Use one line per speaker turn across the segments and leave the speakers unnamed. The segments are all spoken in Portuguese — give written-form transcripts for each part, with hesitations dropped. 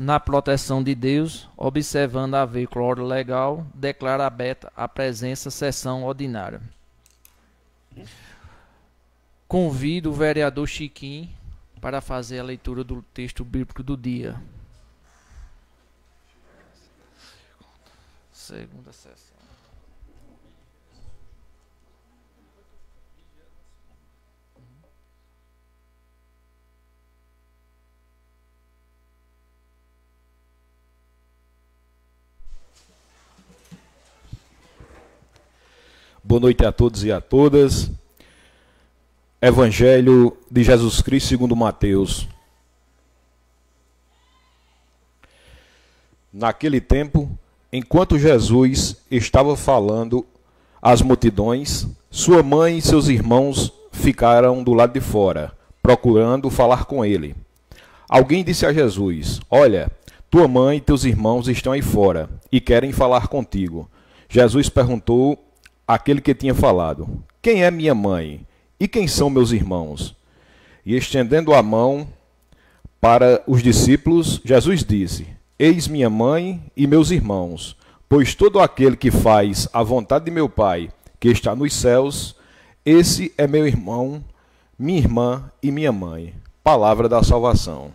Na proteção de Deus, observando haver quórum legal, declara aberta a presença sessão ordinária. Convido o vereador Chiquinho para fazer a leitura do texto bíblico do dia. Segunda sessão.
Boa noite a todos e a todas. Evangelho de Jesus Cristo segundo Mateus. Naquele tempo, enquanto Jesus estava falando às multidões, sua mãe e seus irmãos ficaram do lado de fora, procurando falar com ele. Alguém disse a Jesus: "Olha, tua mãe e teus irmãos estão aí fora e querem falar contigo." Jesus perguntou àquele que tinha falado: "Quem é minha mãe? E quem são meus irmãos?" E estendendo a mão para os discípulos, Jesus disse: "Eis minha mãe e meus irmãos, pois todo aquele que faz a vontade de meu Pai, que está nos céus, esse é meu irmão, minha irmã e minha mãe." Palavra da salvação.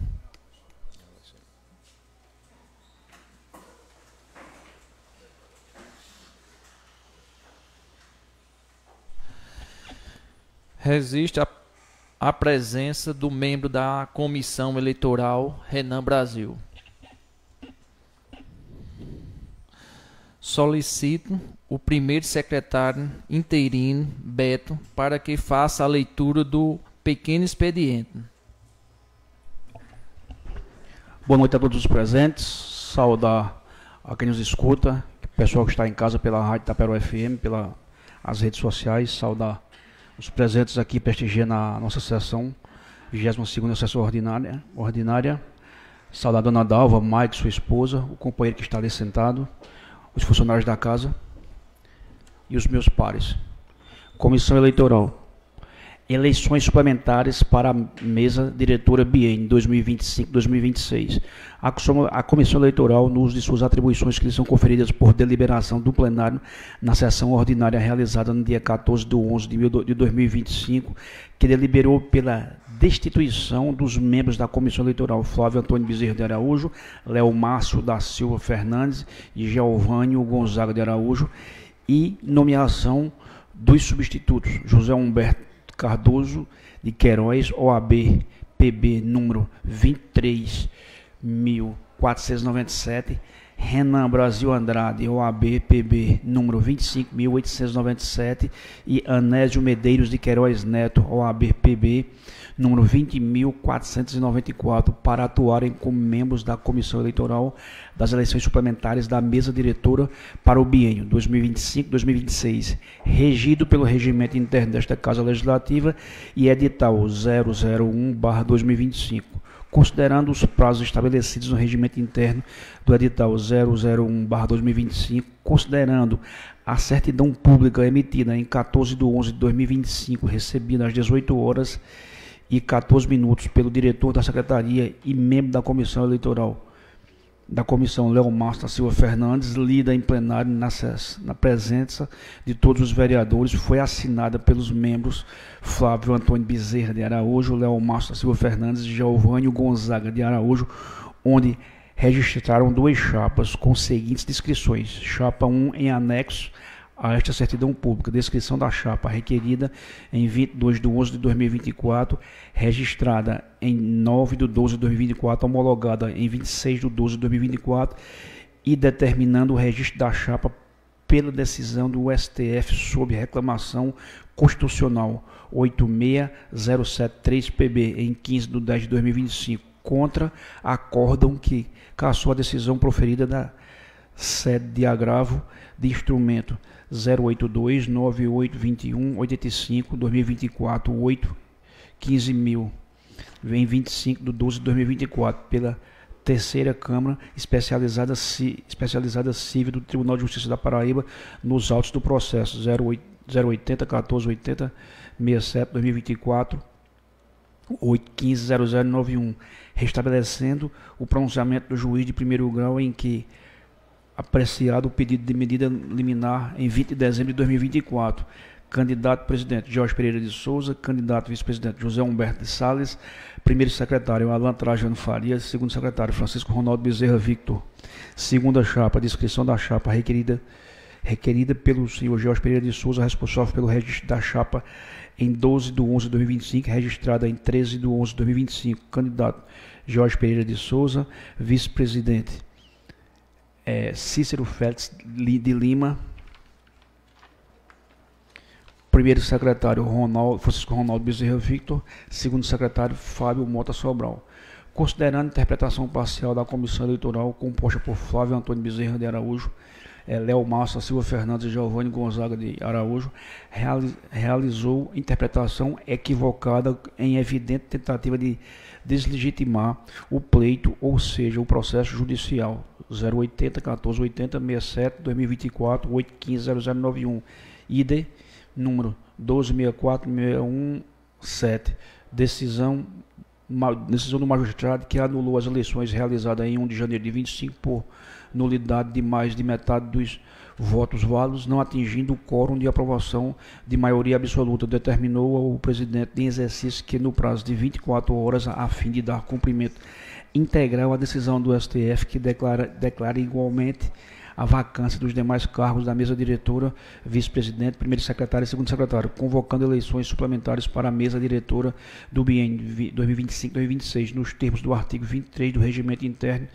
Resiste a presença do membro da Comissão Eleitoral, Renan Brasil. Solicito o primeiro secretário interino, Beto, para que faça a leitura do pequeno expediente.
Boa noite a todos os presentes. Saudar a quem nos escuta, o pessoal que está em casa pela Rádio Tapero FM, pelas redes sociais. Saudar os presentes aqui prestigiando a nossa sessão, 22ª sessão ordinária. Saudar a dona Dalva, Mike, sua esposa, o companheiro que está ali sentado, os funcionários da casa e os meus pares. Comissão Eleitoral. Eleições suplementares para a mesa diretora biênio 2025-2026. A Comissão Eleitoral, no uso de suas atribuições que lhe são conferidas por deliberação do plenário na sessão ordinária realizada no dia 14 de 11 de 2025, que deliberou pela destituição dos membros da Comissão Eleitoral Flávio Antônio Bezerra de Araújo, Léo Márcio da Silva Fernandes e Geovânio Gonzaga de Araújo, e nomeação dos substitutos: José Humberto Cardoso de Queiroz, OAB PB número 23.497, Renan Brasil Andrade, OAB PB número 25.897 e Anésio Medeiros de Queiroz Neto, OAB PB número 20.494, para atuarem como membros da Comissão Eleitoral das eleições suplementares da mesa diretora para o biênio 2025-2026, regido pelo regimento interno desta Casa Legislativa e edital 001/2025, considerando os prazos estabelecidos no regimento interno do edital 001/2025, considerando a certidão pública emitida em 14 de 11 de 2025, recebida às 18 horas e 14 minutos pelo diretor da Secretaria e membro da Comissão Eleitoral da Comissão, Léo Márcio da Silva Fernandes, lida em plenário na presença de todos os vereadores, foi assinada pelos membros Flávio Antônio Bezerra de Araújo, Léo Márcio da Silva Fernandes e Geovânio Gonzaga de Araújo, onde registraram duas chapas com seguintes descrições: chapa 1 em anexo a esta certidão pública, descrição da chapa requerida em 22 de 11 de 2024, registrada em 9 de 12 de 2024, homologada em 26 de 12 de 2024 e determinando o registro da chapa pela decisão do STF sob reclamação constitucional 86073-PB em 15 de 10 de 2025, contra acórdão que cassou a decisão proferida da sede de agravo de instrumento 082982185-2024, 8.15.000, em 25 de 12 de 2024, pela Terceira Câmara Especializada Civil do Tribunal de Justiça da Paraíba, nos autos do processo 080 1480 67 2024, 8.15.0091, restabelecendo o pronunciamento do juiz de primeiro grau em que apreciado o pedido de medida liminar em 20 de dezembro de 2024. Candidato presidente Jorge Pereira de Souza, candidato vice-presidente José Humberto de Salles, primeiro secretário Alan Trajano Faria, segundo secretário Francisco Ronaldo Bezerra Victor. Segunda chapa, descrição da chapa requerida pelo senhor Jorge Pereira de Souza, responsável pelo registro da chapa em 12 de 11 de 2025, registrada em 13 de 11 de 2025. Candidato Jorge Pereira de Souza, vice-presidente Cícero Félix de Lima, primeiro secretário Francisco Ronaldo Bezerra Victor, segundo secretário Fábio Mota Sobral. Considerando a interpretação parcial da comissão eleitoral composta por Flávio Antônio Bezerra de Araújo, Léo Massa Silva Fernandes e Giovanni Gonzaga de Araújo, realizou interpretação equivocada em evidente tentativa de deslegitimar o pleito, ou seja, o processo judicial 080 1480 67 2024 815.0091 ID número 12.64.617, decisão do magistrado que anulou as eleições realizadas em 1 de janeiro de 25 por nulidade de mais de metade dos votos válidos, não atingindo o quórum de aprovação de maioria absoluta, determinou o presidente em exercício que no prazo de 24 horas, a fim de dar cumprimento integral à decisão do STF, que declara igualmente a vacância dos demais cargos da mesa diretora, vice-presidente, primeiro secretário e segundo secretário, convocando eleições suplementares para a mesa diretora do biênio 2025-2026, nos termos do artigo 23 do Regimento Interno,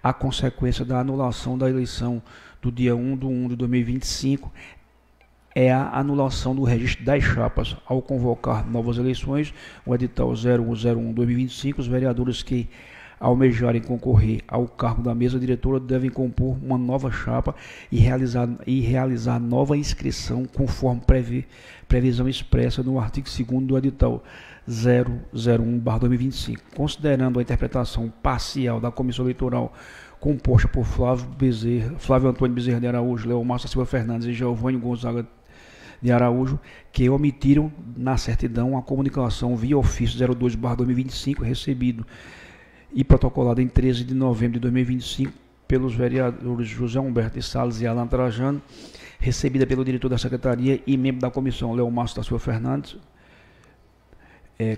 a consequência da anulação da eleição do dia 1 de 1 de 2025 é a anulação do registro das chapas. Ao convocar novas eleições, o edital 0101-2025, os vereadores que almejarem concorrer ao cargo da mesa diretora devem compor uma nova chapa e realizar nova inscrição conforme previsão expressa no artigo 2º do edital 001/2025. Considerando a interpretação parcial da comissão eleitoral composta por Flávio Antônio Bezerra de Araújo, Léo Massa Silva Fernandes e Giovanni Gonzaga de Araújo, que omitiram na certidão a comunicação via ofício 02/2025 recebido e protocolado em 13 de novembro de 2025 pelos vereadores José Humberto de Salles e Alan Trajano, recebida pelo diretor da secretaria e membro da comissão, Léo Márcio da Silva Fernandes,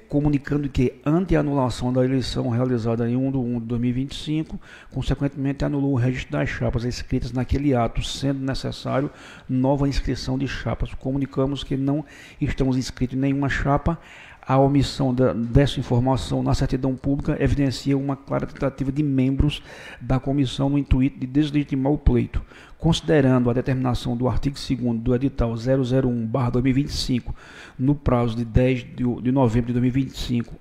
comunicando que, ante a anulação da eleição realizada em 1 de 1 de 2025, consequentemente anulou o registro das chapas inscritas naquele ato, sendo necessário nova inscrição de chapas. Comunicamos que não estamos inscritos em nenhuma chapa. A omissão dessa informação na certidão pública evidencia uma clara tentativa de membros da comissão no intuito de deslegitimar o pleito. Considerando a determinação do artigo 2º do edital 001/2025, no prazo de 10 de novembro de 2025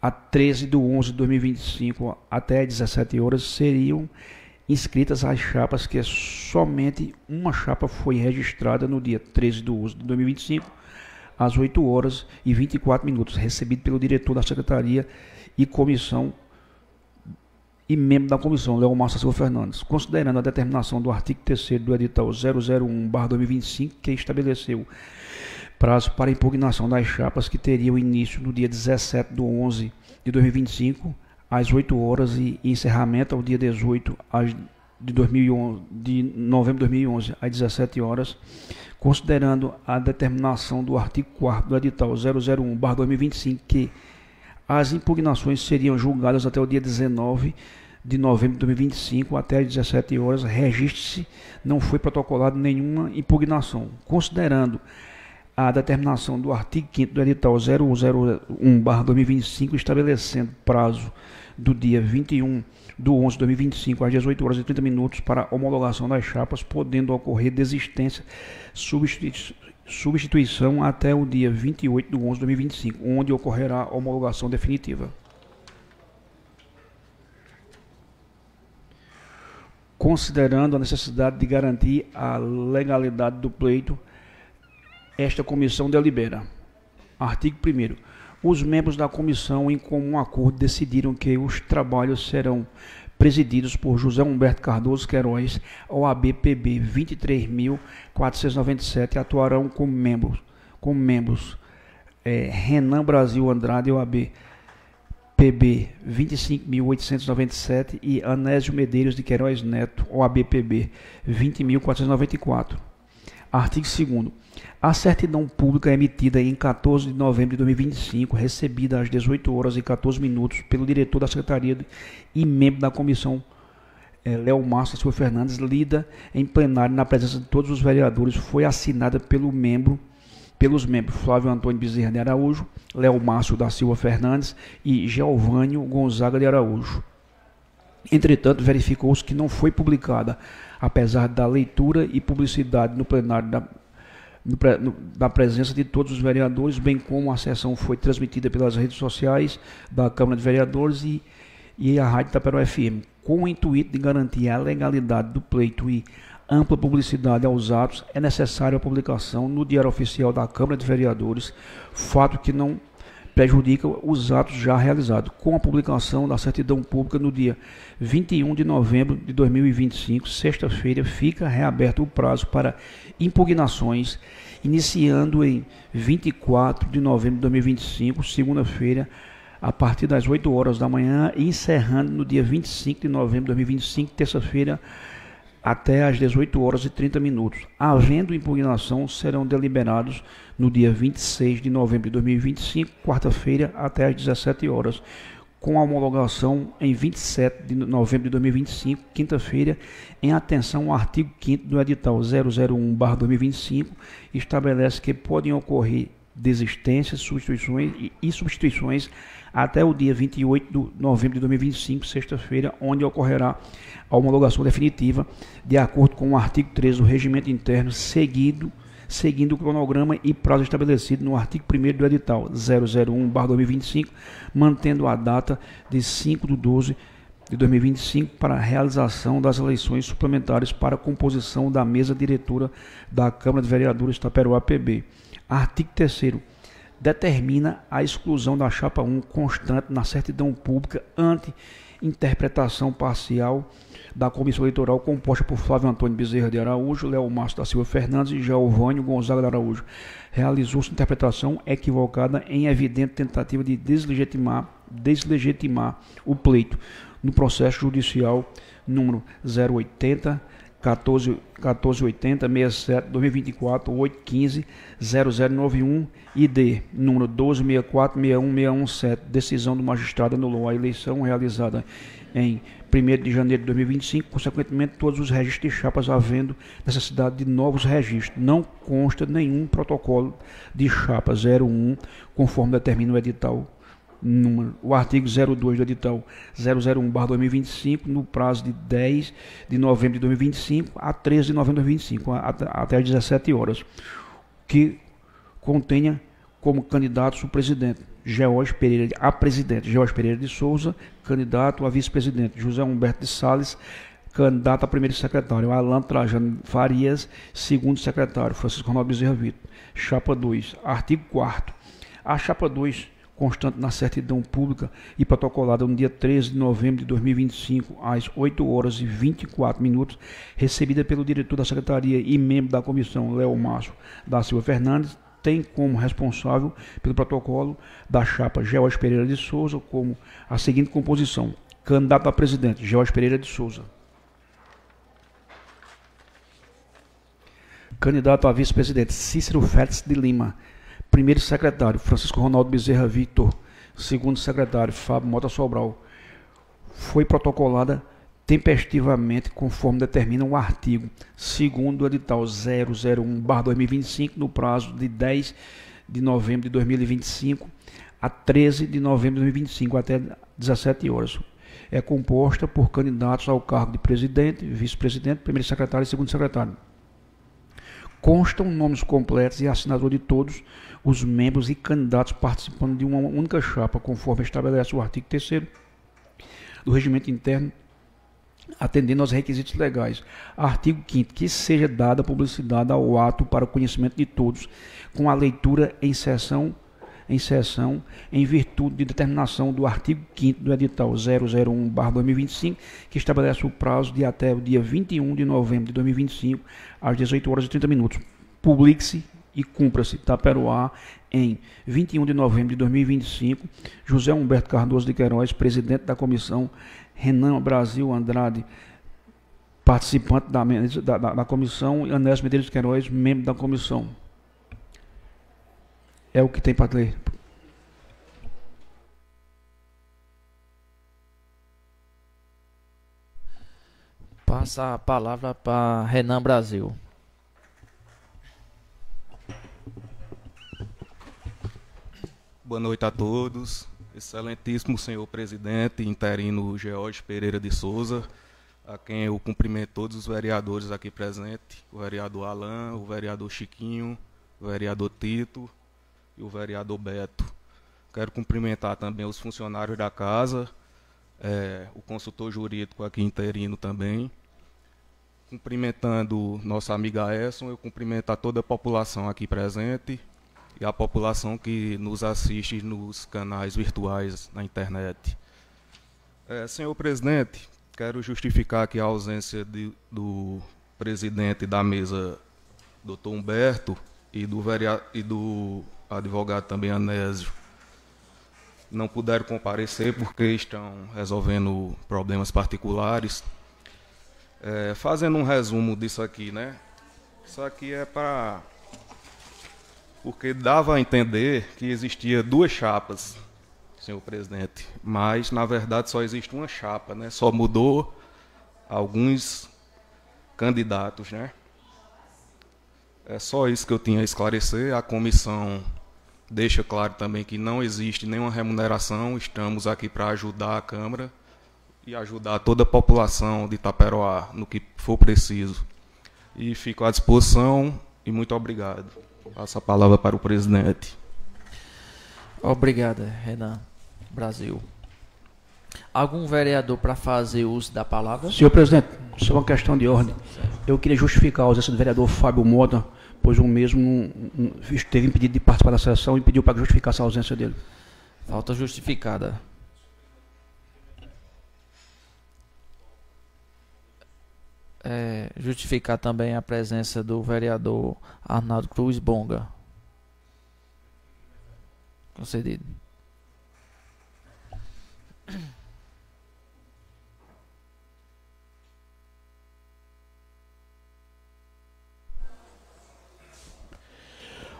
a 13 de 11 de 2025 até 17 horas, seriam inscritas as chapas que somente uma chapa foi registrada no dia 13 de 11 de 2025, às 8 horas e 24 minutos, recebido pelo diretor da secretaria e comissão e membro da comissão, Léo Massa Silva Fernandes, considerando a determinação do artigo 3º do edital 001/2025, que estabeleceu prazo para impugnação das chapas que teriam início no dia 17 de 11 de 2025, às 8 horas e encerramento ao dia 18 de novembro de 2011, às 17 horas, considerando a determinação do artigo 4º do edital 001/2025, que as impugnações seriam julgadas até o dia 19 de novembro de 2025, até às 17 horas, registre-se, não foi protocolado nenhuma impugnação. Considerando a determinação do artigo 5º do edital 001/2025, estabelecendo prazo do dia 21 de 11 de 2025 às 18 horas e 30 minutos para homologação das chapas, podendo ocorrer desistência, substituição até o dia 28 de 11 de 2025, onde ocorrerá a homologação definitiva. Considerando a necessidade de garantir a legalidade do pleito, esta comissão delibera. Artigo 1º. Os membros da comissão, em comum acordo, decidiram que os trabalhos serão presididos por José Humberto Cardoso Queiroz, OAB-PB 23.497, atuarão como membros Renan Brasil Andrade, OAB PB 25.897 e Anésio Medeiros de Queiroz Neto, OAB PB 20.494. Artigo 2º. A certidão pública emitida em 14 de novembro de 2025, recebida às 18 horas e 14 minutos pelo diretor da Secretaria e membro da comissão Léo Márcio Silva Fernandes, lida em plenário na presença de todos os vereadores, foi assinada pelos membros Flávio Antônio Bezerra de Araújo, Léo Márcio da Silva Fernandes e Geovânio Gonzaga de Araújo. Entretanto, verificou-se que não foi publicada, apesar da leitura e publicidade no plenário da presença de todos os vereadores, bem como a sessão foi transmitida pelas redes sociais da Câmara de Vereadores e a Rádio Itaperuá FM, com o intuito de garantir a legalidade do pleito e ampla publicidade aos atos, é necessária a publicação no Diário Oficial da Câmara de Vereadores, fato que não prejudica os atos já realizados. Com a publicação da certidão pública no dia 21 de novembro de 2025, sexta-feira, fica reaberto o prazo para impugnações, iniciando em 24 de novembro de 2025, segunda-feira, a partir das 8 horas da manhã, e encerrando no dia 25 de novembro de 2025, terça-feira, até às 18 horas e 30 minutos. Havendo impugnação, serão deliberados no dia 26 de novembro de 2025, quarta-feira, até às 17 horas, com a homologação em 27 de novembro de 2025, quinta-feira, em atenção ao artigo 5º do edital 001/2025, estabelece que podem ocorrer desistências, substituições até o dia 28 de novembro de 2025, sexta-feira, onde ocorrerá a homologação definitiva, de acordo com o artigo 13 do Regimento Interno, seguindo o cronograma e prazo estabelecido no artigo 1º do edital 001/2025, mantendo a data de 5 de 12 de 2025 para a realização das eleições suplementares para a composição da mesa diretora da Câmara de Vereadores Itaperuá PB. Artigo 3º. Determina a exclusão da chapa 1 constante na certidão pública ante interpretação parcial da comissão eleitoral composta por Flávio Antônio Bezerra de Araújo, Léo Márcio da Silva Fernandes e Geovânio Gonzaga de Araújo. Realizou-se interpretação equivocada em evidente tentativa de deslegitimar o pleito no processo judicial número 080 1480 67 2024 815 0091 ID número 1264 61617. Decisão do magistrado anulou a eleição realizada em 1º de janeiro de 2025, consequentemente todos os registros de chapas havendo necessidade de novos registros. Não consta nenhum protocolo de chapa 01, conforme determina o edital o artigo 02 do edital 001/2025, no prazo de 10 de novembro de 2025 a 13 de novembro de 2025, até às 17 horas, que contenha como candidatos o presidente George Pereira de Souza, candidato a vice-presidente José Humberto de Salles, candidato a primeiro secretário Alan Trajano Farias, segundo secretário Francisco Ronaldo Bezerra Vitor. Chapa 2, artigo 4º. A chapa 2, constante na certidão pública e protocolada no dia 13 de novembro de 2025, às 8 horas e 24 minutos, recebida pelo diretor da Secretaria e membro da comissão Léo Márcio da Silva Fernandes, tem como responsável pelo protocolo da chapa George Pereira de Souza como a seguinte composição: candidato a presidente George Pereira de Souza, candidato a vice-presidente Cícero Félix de Lima, primeiro secretário Francisco Ronaldo Bezerra Vitor, segundo secretário Fábio Mota Sobral. Foi protocolada tempestivamente, conforme determina o artigo 2º do edital 001/2025, no prazo de 10 de novembro de 2025 a 13 de novembro de 2025, até 17 horas. É composta por candidatos ao cargo de presidente, vice-presidente, primeiro secretário e segundo secretário. Constam nomes completos e assinatura de todos os membros e candidatos participando de uma única chapa, conforme estabelece o artigo 3º do Regimento Interno, atendendo aos requisitos legais. Artigo 5º. Que seja dada publicidade ao ato para o conhecimento de todos, com a leitura em sessão, em virtude de determinação do artigo 5º do edital 001/2025, que estabelece o prazo de até o dia 21 de novembro de 2025, às 18 horas e 30 minutos. Publique-se e cumpra-se Taperoá em 21 de novembro de 2025. José Humberto Cardoso de Queiroz, presidente da comissão. Renan Brasil Andrade, participante da comissão. E Anésio Medeiros de Queiroz, membro da comissão. É o que tem para ler.
Passa a palavra para Renan Brasil.
Boa noite a todos. Excelentíssimo senhor presidente interino George Pereira de Souza, a quem eu cumprimento todos os vereadores aqui presentes, o vereador Alain, o vereador Chiquinho, o vereador Tito e o vereador Beto. Quero cumprimentar também os funcionários da casa, o consultor jurídico aqui interino também. Cumprimentando nossa amiga Esson, eu cumprimento a toda a população aqui presente e a população que nos assiste nos canais virtuais na internet. Senhor presidente, quero justificar aqui a ausência do presidente da mesa, Dr. Humberto, e do advogado também, Anésio. Não puderam comparecer porque estão resolvendo problemas particulares. Fazendo um resumo disso aqui, né? Isso aqui é para... Porque dava a entender que existia duas chapas, senhor presidente, mas na verdade só existe uma chapa, né? Só mudou alguns candidatos, né? É só isso que eu tinha a esclarecer. A comissão deixa claro também que não existe nenhuma remuneração, estamos aqui para ajudar a Câmara e ajudar toda a população de Taperoá no que for preciso. E fico à disposição e muito obrigado. Passo a palavra para o presidente.
Obrigado, Renan Brasil. Algum vereador para fazer uso da palavra?
Senhor presidente, só uma questão de ordem. Eu queria justificar a ausência do vereador Fábio Mota, pois o mesmo teve impedido de participar da sessão e pediu para justificar essa ausência dele.
Falta justificada. Justificar também a presença do vereador Arnaldo Cruz Bonga. Concedido.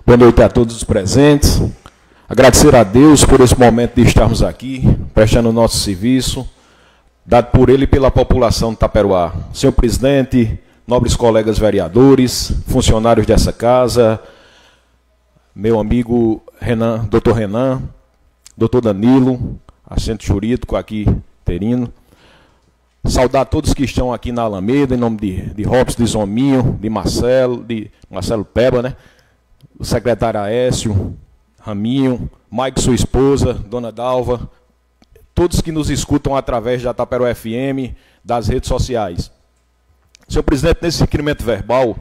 Boa noite a todos os presentes. Agradecer a Deus por esse momento de estarmos aqui, prestando o nosso serviço, dado por ele e pela população de Taperoá. Senhor presidente, nobres colegas vereadores, funcionários dessa casa, meu amigo Renan, doutor Renan, doutor Danilo, assento jurídico aqui, interino. Saudar todos que estão aqui na Alameda, em nome de Robson, de Zominho, de Marcelo Peba, né? O secretário Aécio, Raminho, Mike, sua esposa, Dona Dalva, todos que nos escutam através da Taperoá FM, das redes sociais. Senhor presidente, nesse requerimento verbal,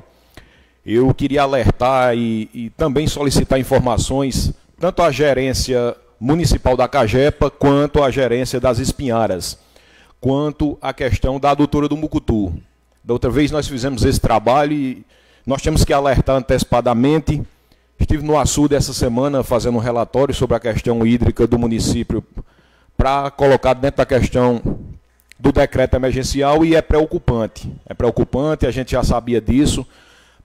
eu queria alertar e também solicitar informações, tanto à gerência municipal da Cagepa, quanto à gerência das Espinharas, quanto à questão da adutora do Mucutu. Da outra vez nós fizemos esse trabalho e nós temos que alertar antecipadamente. Estive no açude essa semana fazendo um relatório sobre a questão hídrica do município para colocar dentro da questão do decreto emergencial e é preocupante. É preocupante, a gente já sabia disso.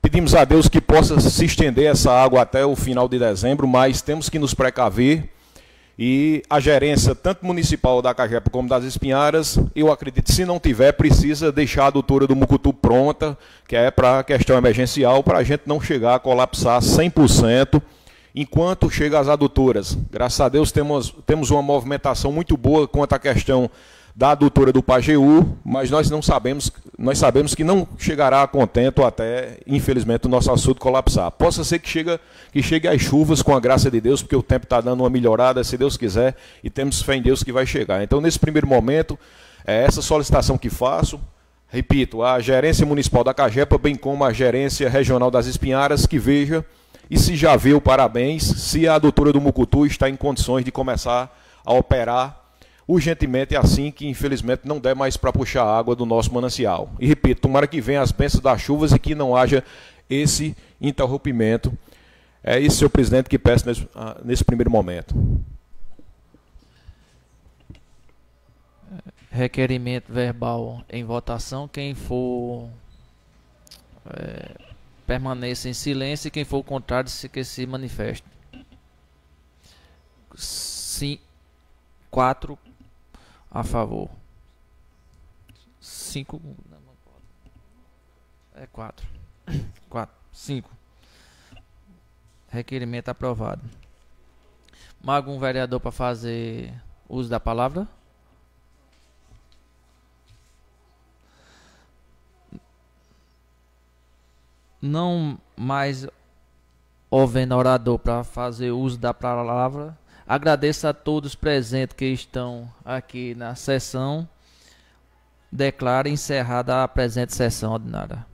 Pedimos a Deus que possa se estender essa água até o final de dezembro, mas temos que nos precaver. E a gerência, tanto municipal da Cagepa como das Espinharas, eu acredito que se não tiver, precisa deixar a adutora do Mucutu pronta, que é para a questão emergencial, para a gente não chegar a colapsar 100%, enquanto chega as adutoras. Graças a Deus temos uma movimentação muito boa quanto à questão da adutora do Pajeú, mas nós sabemos que não chegará a contento até, infelizmente, o nosso açude colapsar. Possa ser que chegue as chuvas com a graça de Deus, porque o tempo está dando uma melhorada, se Deus quiser, e temos fé em Deus que vai chegar. Então, nesse primeiro momento, é essa solicitação que faço, repito, a gerência municipal da Cagepa, bem como a gerência regional das Espinharas, que veja, e se já viu, parabéns, se a adutora do Mucutu está em condições de começar a operar urgentemente, assim que infelizmente não der mais para puxar a água do nosso manancial. E repito, tomara que venham as bênçãos das chuvas e que não haja esse interrompimento É isso, senhor presidente, que peço nesse primeiro momento.
Requerimento verbal em votação. Quem for permaneça em silêncio e quem for contrário que se manifeste. 4 a favor. 5. 4. 5. Requerimento aprovado. Mais algum vereador para fazer uso da palavra? Não mais havendo orador para fazer uso da palavra, agradeço a todos presentes que estão aqui na sessão. Declaro encerrada a presente sessão ordinária.